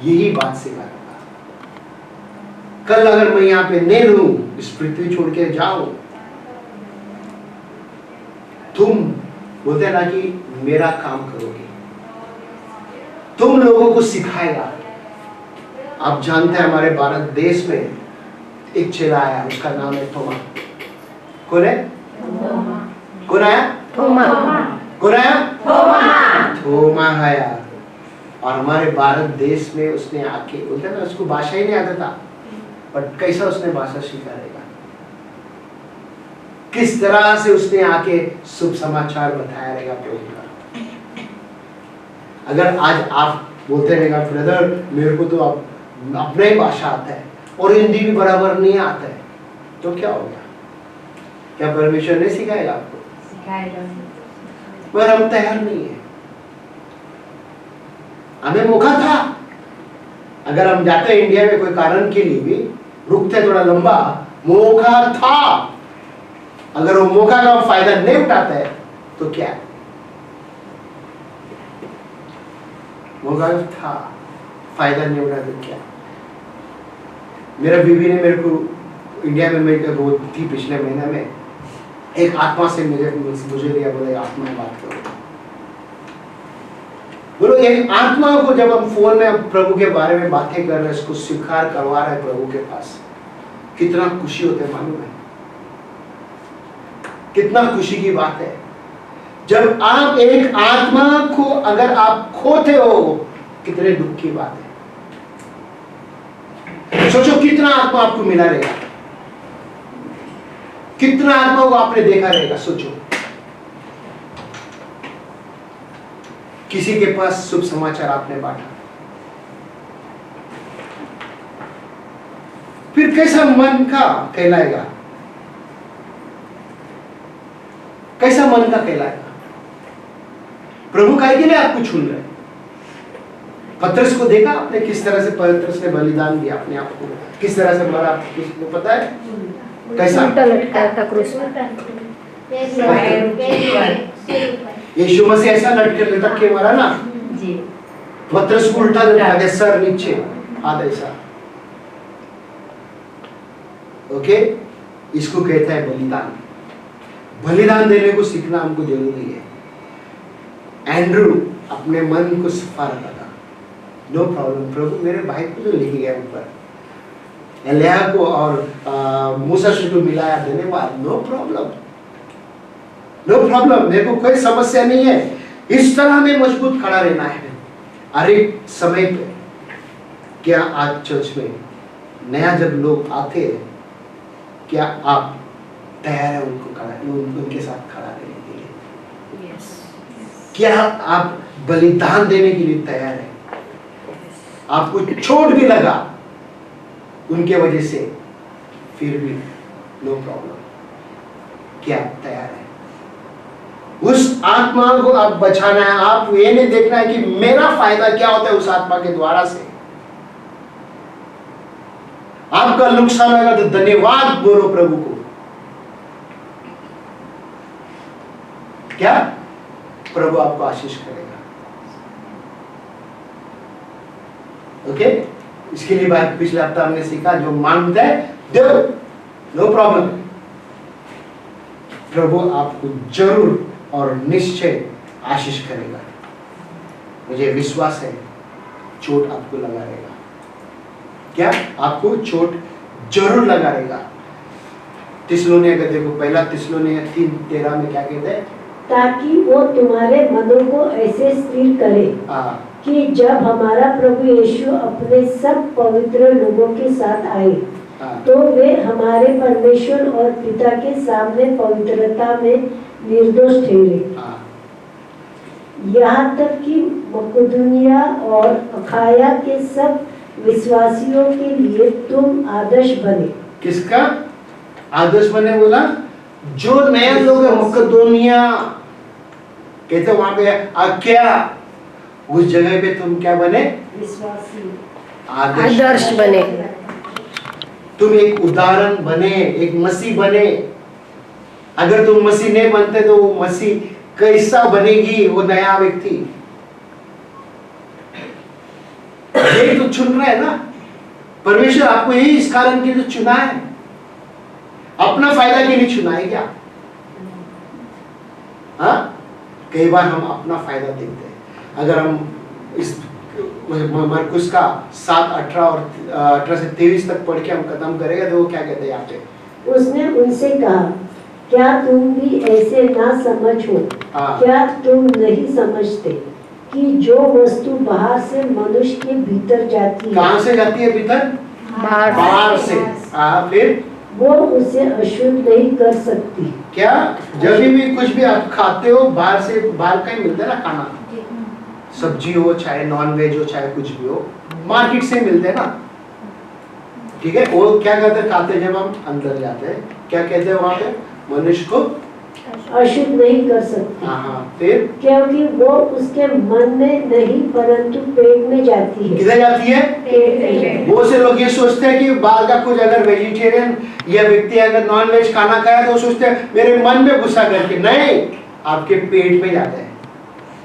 यही बात सिखाता था। कल अगर मैं यहाँ पे नहीं रहूं, इस पृथ्वी छोड़ के जाऊं, तुम बोलते ना कि मेरा काम करोगे, तुम लोगों को सिखाएगा। आप जानते हैं हमारे भारत देश में एक चेला आया, उसका नाम है थोमा। कौन है? कौन आया? थोमा। कौन आया? थोमा आया। और हमारे भारत देश में उसने आके, बोलते ना उसको भाषा ही नहीं आता था, बट कैसा उसने भाषा सीखा रहेगा, किस तरह से उसने आके शुभ समाचार बताया रहेगा प्रभु का। अगर आज आप बोलते रहेगा ब्रदर मेरे को तो अपना ही भाषा आता है और हिंदी भी बराबर नहीं आता है, तो क्या हो गया? क्या परमेश्वर ने सिखाएगा आपको? सिखाएगा। पर हम तैयार नहीं है। हमें मौका था, अगर हम जाते हैं इंडिया में कोई कारण के लिए भी, रुकते थोड़ा लंबा, मौका था। अगर वो मौका का फायदा नहीं उठाता है तो क्या? मौका था, फायदा नहीं उठाता तो क्या? मेरा बीवी ने मेरे को इंडिया में मेरे को थी पिछले महीने में, एक आत्मा से मुझे दिया, बोला आत्मा बात करो। बोलो एक आत्मा को जब हम फोन में प्रभु के बारे में बातें कर रहे हैं, इसको स्वीकार करवा रहे हैं प्रभु के पास, कितना खुशी होते है मालूम है? कितना खुशी की बात है जब आप एक आत्मा को अगर आप खोते हो, कितने दुख की बात है। सोचो कितना आत्मा आपको मिला रहेगा, कितना आत्मा को आपने देखा रहेगा। सोचो किसी के पास शुभ समाचार आपने बांटा, फिर कैसा मन का कहलाएगा? कैसा मन का कहलाएगा? प्रभु काहे के लिए आपको चुन रहे? पतरस को देखा आपने किस तरह से पतरस ने बलिदान दिया अपने आप को, किस तरह से मरा, किसको पता है? कैसा उल्टा लटका था क्रूस यीशु मसीह ऐसा लटक के मरा ना जी। पतरस को उल्टा लटका दे, सर नीचे हाथ ऐसा। ओके, इसको कहता है बलिदान। बलिदान देने को सीखना हमको जरूरी है। एंड्रू अपने मन को सफा रखा था, नो प्रॉब्लम, प्रभु मेरे भाई को जो लेके गया ऊपर, एलिया को और मूसा से जो मिलाया, धन्यवाद, नो प्रॉब्लम, नो प्रॉब्लम, मेरे को कोई समस्या नहीं है। इस तरह में मजबूत खड़ा रहना है। हर एक समय पे क्या आज चर्च में नया जब लोग आते हैं क्या आप तैयार हैं उनके साथ खड़ा रहने के लिए? क्या आप बलिदान देने के लिए तैयार हैं? आपको चोट भी लगा उनके वजह से, फिर भी नो प्रॉब्लम। क्या आप तैयार हैं? उस आत्मा को आप बचाना है। आप ये नहीं देखना है कि मेरा फायदा क्या होता है उस आत्मा के द्वारा से। आपका नुकसान होगा तो धन्यवाद बोलो प्रभु को। क्या प्रभु आपको आशीष करेगा। ओके, इसके लिए बात पिछले हफ्ता हमने सीखा, जो मांगता है दो, नो प्रॉब्लम। प्रभु आपको जरूर और निश्चय आशीष करेगा। मुझे विश्वास है चोट आपको लगा रहेगा। क्या आपको चोट जरूर लगा रहेगा। तिसलोनिया का देखो, पहला तिसलोनिया 3:13 में क्या कहते हैं? ताकि वो तुम्हारे मनों को ऐसे स्थिर करे कि जब हमारा प्रभु यीशु अपने सब पवित्र लोगों के साथ आए तो वे हमारे परमेश्वर और पिता के सामने पवित्रता में निर्दोष ठहरे। यहाँ तक कि मकदूनिया और अखाया के सब विश्वासियों के लिए तुम आदर्श बने। किसका आदर्श बने बोला? जो नया लोग है मकदूनिया कहते वहां पे क्या, उस जगह पे तुम क्या बने? विश्वासी, आदर्श बने। तुम एक उदाहरण बने, एक मसीह बने। अगर तुम मसीह नहीं बनते तो वो मसीह कैसा बनेगी वो नया व्यक्ति? यही तो चुन रहे हैं ना परमेश्वर आपको, यही इस कारण के लिए तो चुना है। अपना फायदा के लिए चुना है क्या? हाँ, कई बार हम अपना फायदा देखते हैं। अगर हम इस मरकुस का 7:18 और 18 से 23 तक पढ़ के हम खत्म करेंगे तो वो क्या कहते हैं यहाँ पे? उसने उनसे कहा, क्या तुम भी ऐसे ना समझ हो? क्या तुम नहीं समझते कि जो वस्तु बाहर से मनुष्य के भीतर जाती है, कहाँ से जाती है भीतर? बाहर से। फिर वो उसे अशुद्ध नहीं कर सकती। क्या जब भी कुछ भी आप खाते हो बाहर से, बाहर का ही मिलता है ना खाना, सब्जी हो चाहे नॉन वेज हो चाहे कुछ भी हो, मार्केट से मिलते हैं ना। ठीक है, वो क्या कहते हैं खाते जब हम अंदर जाते हैं, क्या कहते हैं वहां पे? मनुष्य को अशुद्ध नहीं कर सकती। फिर क्योंकि वो उसके मन में नहीं परंतु पेट में जाती है। किधर जाती है? पेट में। वो से लोग ये सोचते हैं कि बाहर का कुछ, अगर वेजिटेरियन या व्यक्ति अगर नॉन वेज खाना खाया तो सोचते हैं मेरे मन में गुस्सा करके, नहीं, आपके पेट में जाता है।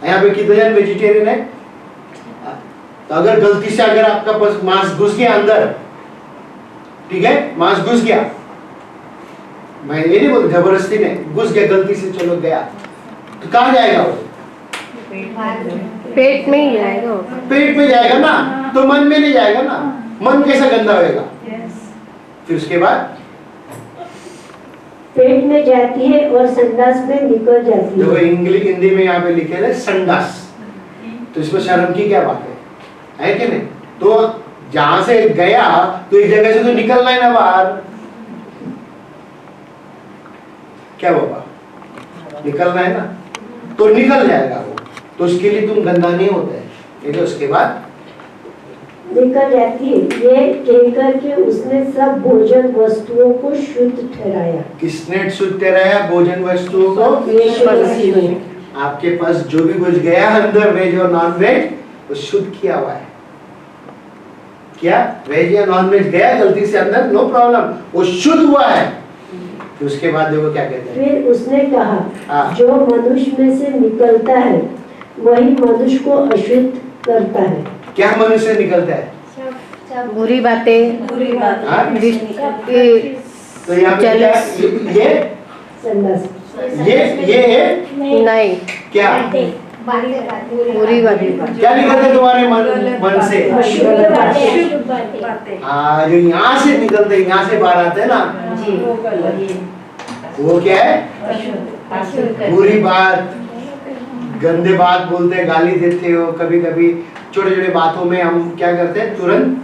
यहाँ पे कितने जन वेजिटेरियन है? तो अगर गलती से अगर आपका पास मांस घुस गया अंदर, ठीक है, मांस घुस गया, मैं ये नहीं बोलता जबरदस्ती नहीं, घुस गया गलती से, चलो गया, तो कहाँ जाएगा वो? पेट में ही जाएगा। पेट में जाएगा ना, तो मन में नहीं जाएगा ना। मन कैसा गंदा होएगा? फिर उसके बाद पेट में जाती है और संडास में निकल जाती देखो है। इंग्लिश हिंदी में यहाँ पे लिखे है संडास, तो इसमें शर्म की क्या बात है कि नहीं? तो जहां से गया तो एक जगह से तो निकलना है ना बाहर। क्या बाबा, निकलना है ना, तो निकल जाएगा वो, तो उसके लिए तुम गंदा नहीं होते हैं। ठीक है, उसके बाद निकल जाती है। ये कहकर के उसने सब भोजन वस्तुओं को शुद्ध ठहराया। किसने शुद्ध ठहराया भोजन वस्तुओं को? यीशु ने। आपके पास जो भी कुछ गया अंदर, वेज और नॉन वेज, वो शुद्ध किया हुआ है। क्या वेज या नॉन वेज गया गलती से अंदर, नो प्रॉब्लम, वो शुद्ध हुआ है। तो उसके बाद देखो क्या कहते हैं? फिर उसने कहा, जो मनुष्य में से निकलता है वही मनुष्य को अशुद्ध करता है। क्या मनुष्य से निकलता है? बुरी बातें, बुरी बात। तो यहाँ पे क्या ये संडास। नहीं, क्या बुरी बातें। क्या निकलता है तुम्हारे मन से? अशुद्ध बातें। बातें। हाँ, जो यहाँ से निकलते हैं, यहाँ से बाहर आते हैं ना, वो क्या है? बुरी बात, गंदे बात बोलते हैं, गाली देते हो, कभी कभी छोटे छोटे बातों में हम क्या करते हैं, तुरंत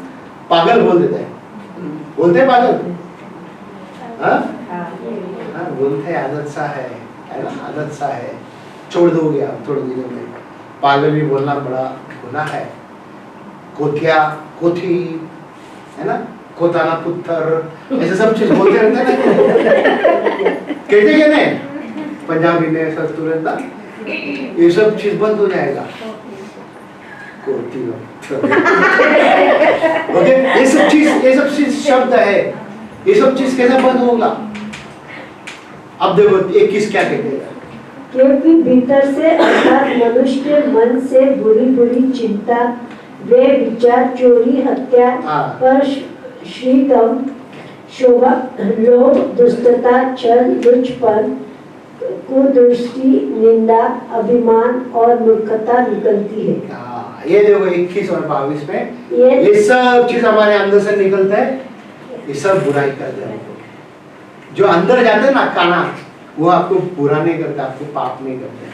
पागल बोल देते हैं। बोलते हैं पागल, हाँ? बोलते आदत सा है ना, आदत सा है, छोड़ दोगे आप थोड़े दिनों में। पागल भी बोलना बड़ा गुनाह है। कोथिया, कोथी, है ना, कोताना पुत्र, ऐसे सब चीज बोलते रहते हैं। कहते क्या नहीं पंजाबी में ऐसा तुरंत ना, ये सब चीज बंद हो जाएगा। कोती ओके, ये सब चीज शब्द है, ये सब चीज कैसे बंद होगा? अब देखो 21 क्या कहते हैं, क्योंकि भीतर से अर्थात मनुष्य के मन से बुरी बुरी चिंता, वे विचार, चोरी, हत्या, पर श्रीदम, शोभा, लोभ, दुष्टता, छल, लुचपन, कुदृष्टि, निंदा, अभिमान और मूर्खता निकलती है। ये देखो 21 और 22 में ये सब चीज हमारे अंदर से निकलता है, ये सब बुराई करते हैं। जो अंदर जाते हैं ना खाना, वो आपको बुरा नहीं करता, आपको पाप नहीं करते,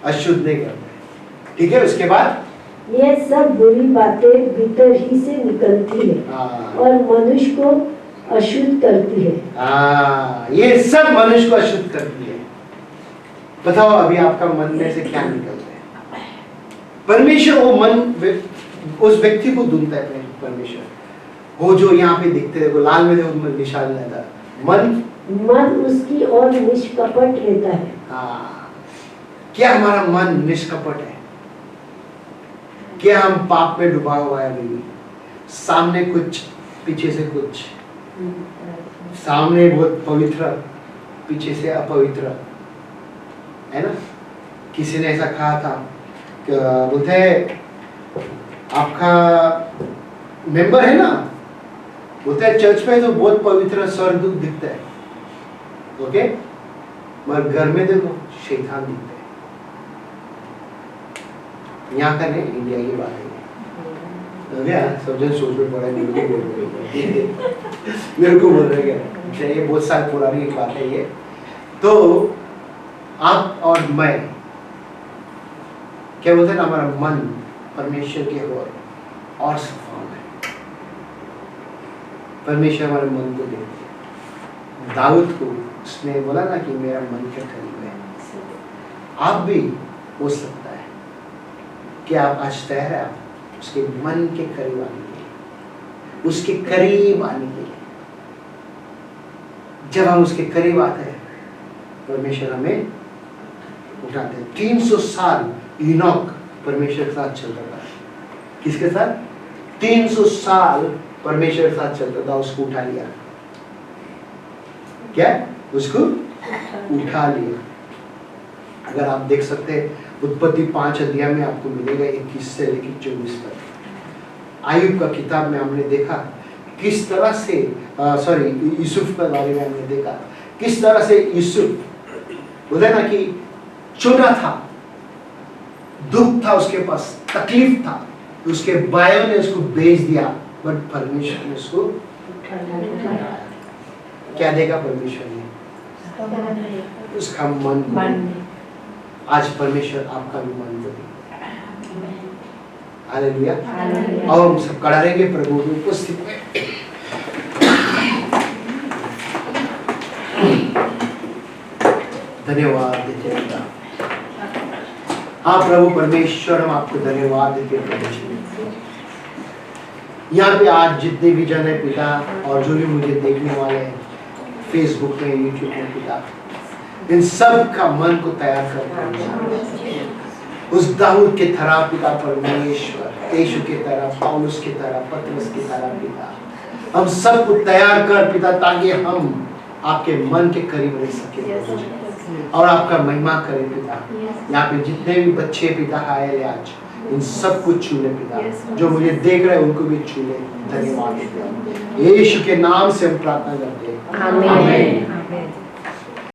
अशुद्ध नहीं करते। ठीक है, उसके बाद ये सब बुरी बातें भीतर ही से निकलती है और मनुष्य को अशुद्ध करती है। ये सब मनुष्य को अशुद्ध करती है। बताओ अभी आपका मन में से क्या निकलता है? परमेश्वर वो मन उस व्यक्ति को ढूंढता है। परमेश्वर वो जो यहाँ पे दिखते हैं, वो लाल में देखो निशान रहता है, मन उसकी और निष्कपट रहता है। क्या हमारा मन निष्कपट है? क्या हम पाप में डूबा हुआ है? अभी सामने कुछ, पीछे से कुछ, सामने बहुत पवित्र, पीछे से अपवित्र, है ना? किसी ने ऐसा कहा था, बोलते हैं आपका मेंबर है ना, बोलते हैं चर्च में तो बहुत पवित्र स्वर्गदूत दिखता है, ओके, मगर घर में देखो शैतान दिखता है। यहाँ का नहीं, इंडिया की बात है। सब जन सोच में पड़ा, मेरे को बोल रहे हैं, ये बहुत साल पुरानी बात है ये। तो आप और मैं क्या बोलते हैं ना, हमारा मन परमेश्वर के और सफल है। परमेश्वर हमारे मन को देखते हैं। दाऊद को उसने बोला ना कि मेरा मन के करीब है। आप भी हो सकता है कि आप आज तैयार है आप उसके मन के करीब आने के लिए, उसके करीब आने के लिए। जब हम उसके करीब आते हैं, परमेश्वर हमें उठाते हैं। 300 साल इनोक परमेश्वर के साथ चलता था। किसके साथ? 300 साल परमेश्वर के साथ चलता था, उसको उठा लिया। क्या? उसको उठा लिया। अगर आप देख सकते हैं, उत्पत्ति 5 अध्याय में आपको मिलेगा 21 से लेकर 24 तक। आयुब का किताब में हमने देखा किस तरह से यूसुफ के बारे में हमने देखा किस तरह से यूसुफ बोले ना कि छोटा था, दुख था उसके पास, तकलीफ था, उसके भाइयों ने उसको बेच दिया, बट परमेश्वर ने उसको उठाया। क्या देगा परमेश्वर ने? उसका मन। आज परमेश्वर आपका भी मन को देगा। हालेलुया। और हम सब खड़ा रहेंगे प्रभु की उपस्थिति में। धन्यवाद देते हैं। हाँ प्रभु परमेश्वर, हम आपको धन्यवाद देते हैं। यहाँ पे आज जितने भी जन है पिता, और जो भी मुझे देखने वाले हैं फेसबुक में, यूट्यूब में पिता, इन सब का मन को तैयार कर उस दाऊद के तरह पिता परमेश्वर, यीशु के तरह, पौलुस के तरह, पतरस के तरह पिता, हम सब को तैयार कर पिता, ताकि हम आपके मन के करीब रह सके और आपका महिमा करें पिता। यहाँ पे जितने भी बच्चे पिता आए आज, इन सब को छू ले पिता, जो मुझे देख रहे हैं उनको भी छू ले। धन्यवाद यीशु के नाम से हम प्रार्थना करते हैं। आमीन।